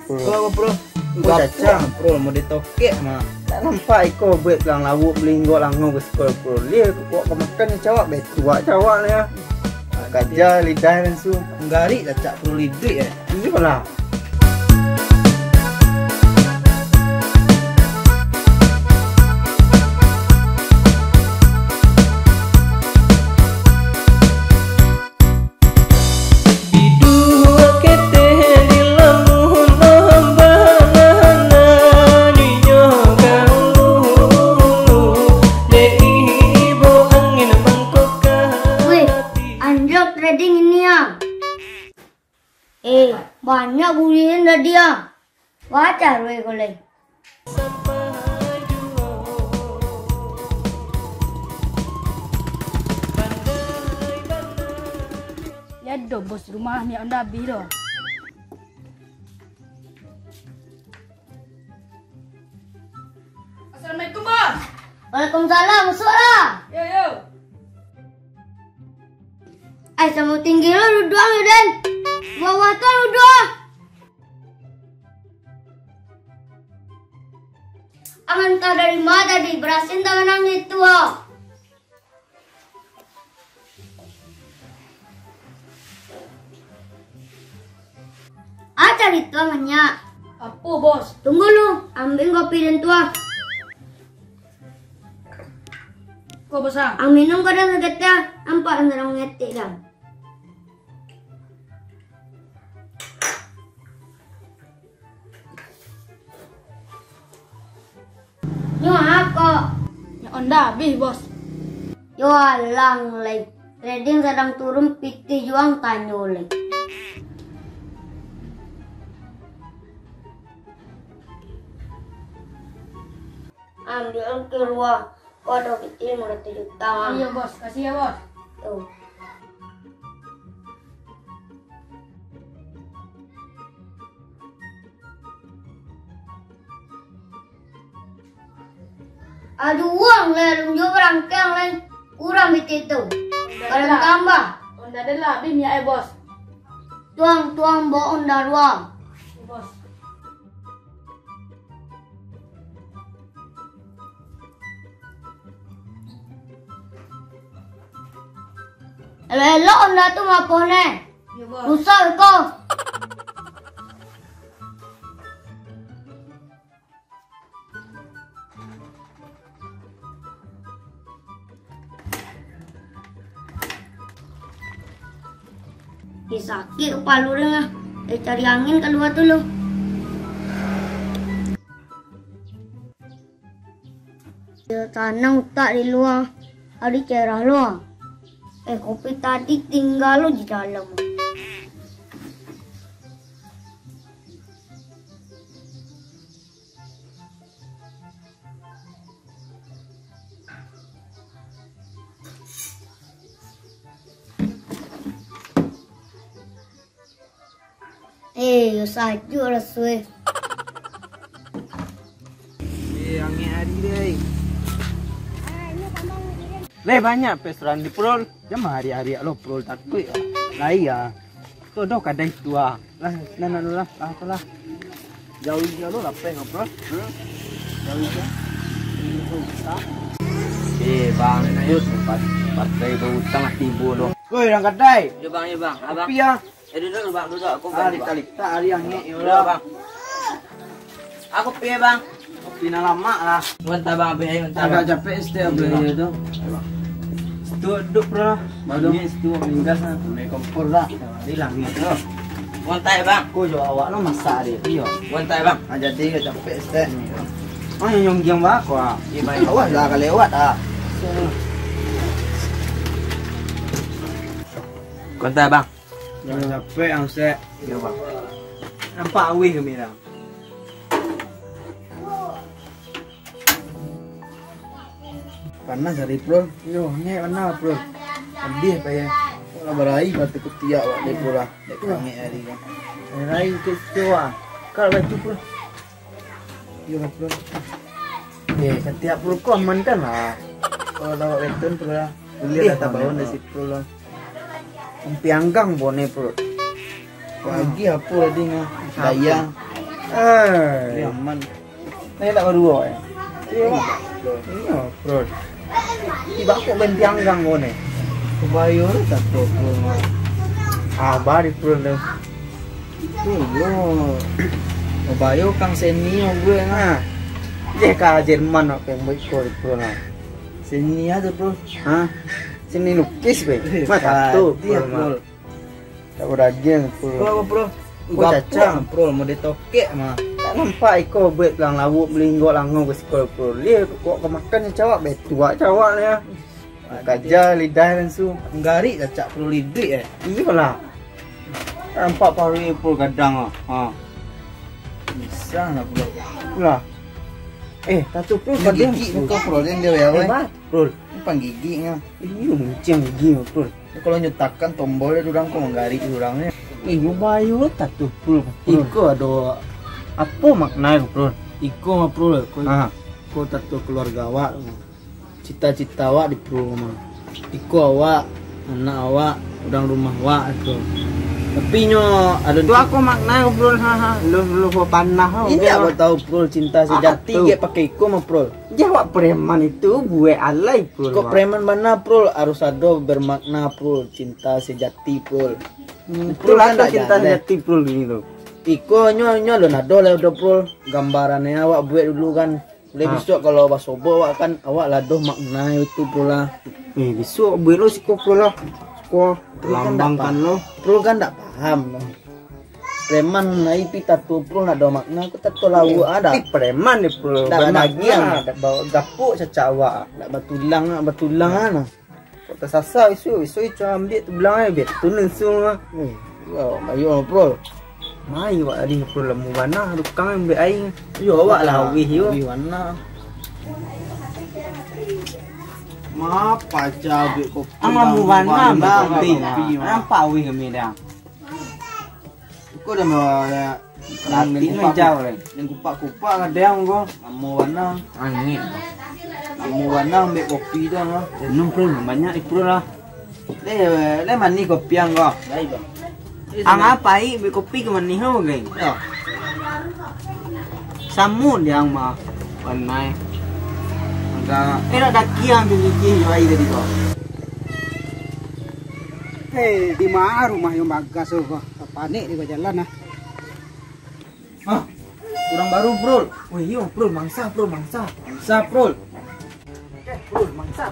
Kau bro, gua cacang bro, mau ditokek mah. Tak nampak iko buat lang lawuk belinggok lango ke sekolah bro. Dia kok kemakan ni cawak betua cawak ni ya. Gajah lidah langsung. Enggari cacak perlu lidik ya. Ini lah. Banyak bulihin dah dia. Wajar weh kolej. Ya do bos rumah ni anda habis dah. Assalamualaikum bos. Waalaikumsalam, masuklah. Yo. Ay, sama tinggi lo duduk lu Den. Bawah tu duduk. Angan tahu dari mana tadi berasin tangan itu. Cari itu angannya. Apa bos? Tunggu lu, ambil kopi dan tua. Kau besar. Ang minum kadang ngegetnya, nampak ngerang ngetik dah. Nyo ako. Ya anda habis bos. Yo alang lay. Trading sedang turun piti juang tanyo lay. Ambil keluar. Waduh kecil mau 7 juta. Iya bos, kasih ya bos. Tuh. Aduh uang lah, lunjuk berangkang lah. Kurang itu. Kalau tambah. Anda ada lah, habis ya bos. Tuang bohong dah ruang. Bos. Elok anda tu apa ni? Iya bos. Rusak kau. Sakit kepala dia. Cari angin keluar dulu. Tanah utak di luar. Ada cerah luar. Kopi tadi tinggal lo di dalam. Saja rasui. Angin hari deh. Le banyak pesanan di Prol. Jam hari-hari lo Prol takut ya. Lah iya. Tu dah kadang tua. Lah lah. Jauh lo lapeh ngobrol. Jauh je. Bang, ayo sempat partai berutang tibu lo. Woi, orang kedai. Ya bang. Abang. Kopi ya. Duduk bang, duduk. Aku Tak hari angin ya bang. Aku piye bang? Kopi na lama lah. Wanta bang, piye wanta. Agak capek setiap beli itu. Duduk bro. Baru ni situ minggas na. May kompor lah. Di langit lo. Wanta bang. Ko jo awak lo masak dia. Iyo. Wanta bang. Jadi ke capek setiap ni. Oh yang giang ba ko ah. Ibai. Awas lah kelewat ah. Wanta bang. Jangan capek ang set. Iya bang. Nampak awih kami dah. Panas hari bro. Yo, ni panas bro. Pedih payah. Kalau berai batu ketiak wak ni pula. Dek kami hari kan. Berai kecewa. Kalau baju bro. Yo bro. Setiap bro ko aman kan lah. Kalau lawak beton pula. Beli kata bawon dari situ lah. Pianggang bone bro. Pagi apa tadi ngah daya Aman. Ini tak berdua ya. Iya, bro. Tiba aku bentiang gang kone. Kebayo tak tuh. Bari bro deh. Tuh. Kebayo kang seni gue nga. Dia ka Jerman apa yang baik bro lah. Seni aja bro. Seni lukis be. Mata tuh bro. Tak beragam bro. Bro. Caca bro mau ditokek mah. Nampak iko bet lang lawuk melinggo lango ke sekolah pro. Lihat kok kemakannya cawak bet tua cawak ya. Gajah lidah langsung enggari cacak pro lidik Iya lah. Nampak pari pro kadang Bisa lah bro. Lah. Tatu pro pada gigi muka pro yang dia ya weh. Pro, pang gigi nya. Iya muncang gigi pro. Kalau nyetakan tombolnya durang kok enggari durangnya. Bayu tatu pro. Iko ada apa maknanya bro? Iko mah bro, ko tato keluarga awak, cita-cita awak di bro mah. Iko awak, anak awak, udang rumah awak bro. Tapi nyo ada tu aku maknanya bro, lu panah. Iya aku tahu bro, cinta sejati ge pakai iko mah bro. Jawab preman itu gue alay bro. Kok preman mana bro? Harus ada bermakna bro, cinta sejati bro. Bro ada cinta sejati bro gini loh. Iko nyo lo nado le do bro gambarannya awak buat dulu kan. Lebih besok kalau basobo awak kan awak ladoh makna itu bro lah. Besok buat lo siko bro lah. Siko lambangkan lo. Bro kan tak paham lo. Preman naik pita tu bro nado makna aku tak tahu lawu ada. Preman ni bro. Tak lagi yang bawa gapuk caca awak. Tak batulang ana. Kok tersasar isu itu ambil tu belang ai bet tu langsung ah. Ayo bro. Mai wakadi pro lemu warna dukang ambil aing. Yo awak lah wih yo. Warna. Ma paca be kopi. Lemu warna bang. Nampak wih kami dah. Ko dah mau ya. Nanti jauh le. Yang kupak-kupak ada yang go. Lemu warna. Angin. Lemu warna ambil kopi dah lah. Enam pro banyak pro lah. Le mani kopi yang go. Baik bang. Ang apa beli kopi ke mana ho geng? Samun yang mah warna. Enggak. Era daki yang biji yo ai tadi kok. Di mana rumah yang bagas kok? Panik di jalan Kurang baru bro. Wih yo bro mangsa bro. Mangsa bro. Mangsa.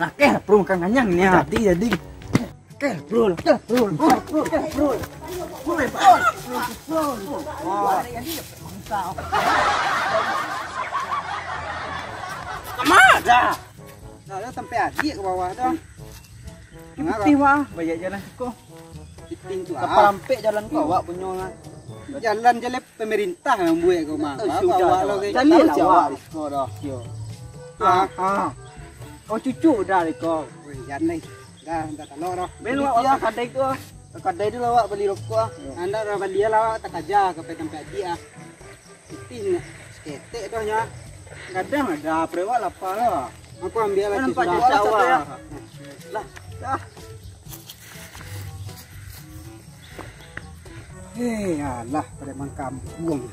Nakeh bro kang kanyang nya. Jadi. Bro. Kemana? Nah, lo sampai adik ke bawah dah. Tiwa, banyak jalan kok. Pintu Kepalampek jalan kau awak punya lah. jalan pemerintah yang buat kau mah. Sudah lo ke. Tadi awak kau dah. Oh cucu dah kau. Jalan dah telur. Belu awak kadai tu. Kadai dulu awak beli rokok. Anda dah beli lah tak aja ke tempat dia. Piting seketek dah nya. Kadang ada prewak lapar lah. Aku ambil lagi nampak cucu awak. Lah, dah. Alah preman kampung.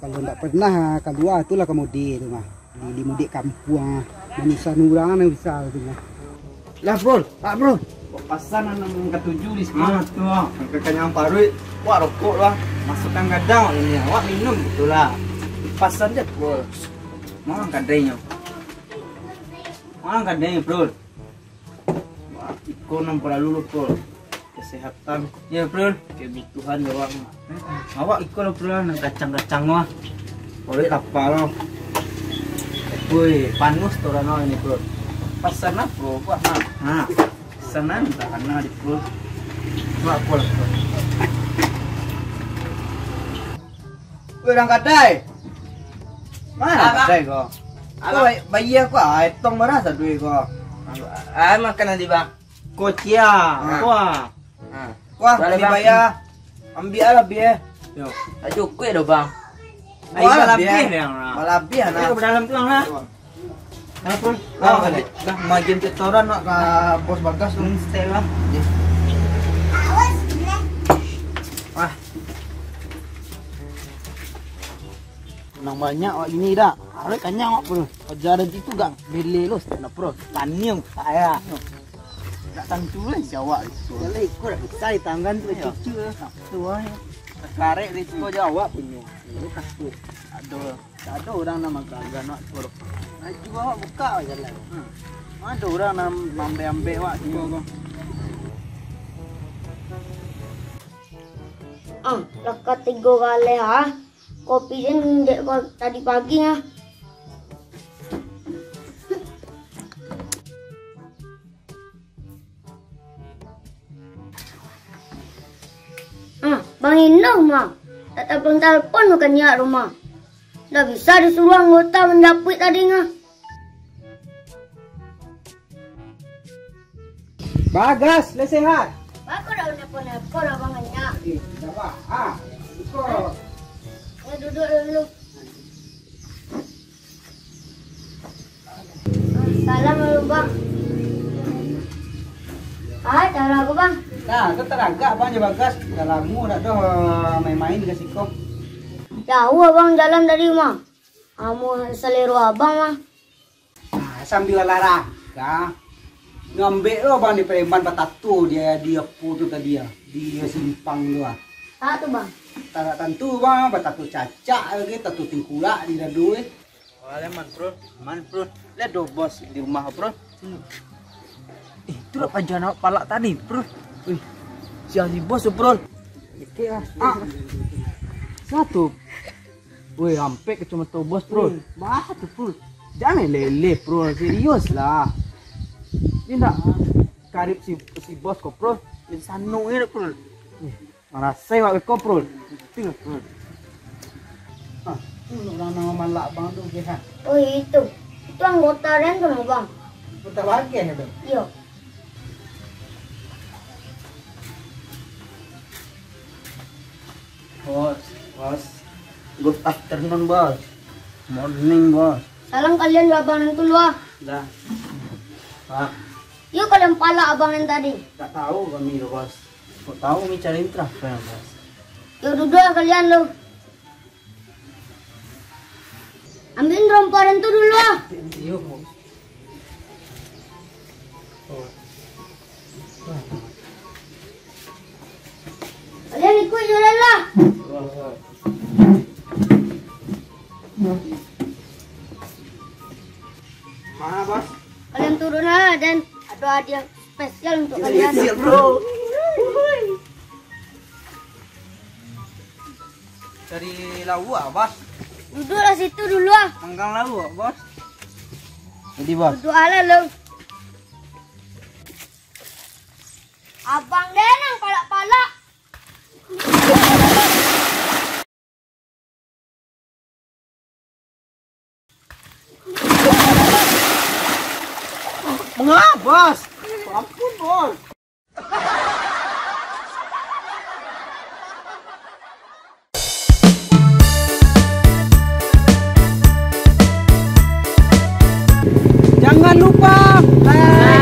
Kalau tidak pernah keluar itulah kemudi tu mah. Di mudik kampung. Manusia nurangan yang bisa tu mah. Lah bro, bro. Pasan nang ketujuh di semangat tu. Kenyang parut, wah rokok lah. Masukkan kadang ini. Awak minum gitulah. Pasan je bro. Mana kadainya? Bro? Wah, ikon yang perlu bro. Kesehatan. Ya bro, kebutuhan awak. Awak ikon bro nang kacang-kacang mah. Boleh lapar lo. Woi, panus torano ini bro. Pasana bro, buat nah. Sana entah karena di bro. Buat bro. Woi, orang kadai. Mana kadai kau? Aku bayi aku tong marah satu kau. Makan nanti bang. Kocia, wah. Wah, beli bayar. Ambil lah biar. Yo, cukup ya bang. Ayo lebih yang lebih anak. Ayo dalam tuang lah. Apa? Dah makin tetoran nak ke bos bagas tu stay lah. Wah. Nang banyak wak ini dah. Kalau kanyang wak bro. Ajaran itu gak beli lo stand up bro. Tanyang saya. Tak tangculan jawab itu. Kalau ikut dah bisa ditanggan tu cucu. Tua ya. Karek risiko jawab punya. Lu takut. Ada orang nama gagal nak bro.Aju awak buka aja lah. Ada orang nama ambe-ambe wak juga. Lekat 3 kali ha. Kopi jen dek kau tadi pagi ha. Bang Indah mah. Tak telepon bukan nyak rumah. Dah bisa disuruh anggota menjapit tadi ngah. Bagas, lesehat. Aku dah nelpon abang nyak. Dah bah. Ah, ikut. Duduk dulu. Salam dulu bang. Cara aku bang. Nah, tu teragak bang je Bagas. Dah lama dah dah main-main ke Sikop. Jauh abang jalan dari rumah. Kamu selero abang mah. Sambil olahraga. Ngambil lo bang di Preman Batatu dia putu tadi ya. Dia simpang tu ah. Tak tu bang. Tak tentu bang, Batatu cacak lagi, tatu tingkulak di dadu eh. Wala man bro. Lihat do bos di rumah bro. Itu lah panjang palak tadi bro. Wih. Si bos bro. Okey lah. Satu. Wih, sampai ke cuma tu bos bro. Bah tu bro. Jangan lele bro, serius lah. Ini nak karib si bos kau bro. Ini sanu ini bro. Mana saya wak kau bro. Tengok bro. Orang nama malak bang tu ke ha. Oh itu. Itu anggota random bang. Betul bagian itu. Yo. Bos. Good afternoon bos. Morning bos. Salam kalian dua abang yang keluar. Dah. Pak, Yuk kalian pala abang yang tadi. tak tahu kami lo bos. Kau tahu kami cari transfer bos. Yuk duduk kalian lo. Ambilin romparan itu dulu ah. Iya bos. Kalian ikut jalan lah. Mana bos? Kalian turun lah dan ada hadiah spesial untuk kalian. Iya bro. Cari lauk ah bos. Duduklah situ dulu ah. Manggang lauk bos. Jadi bos. Duduk ala lo. Abang denang palak-palak. Mengapa bos? Ampun bos. Jangan lupa like,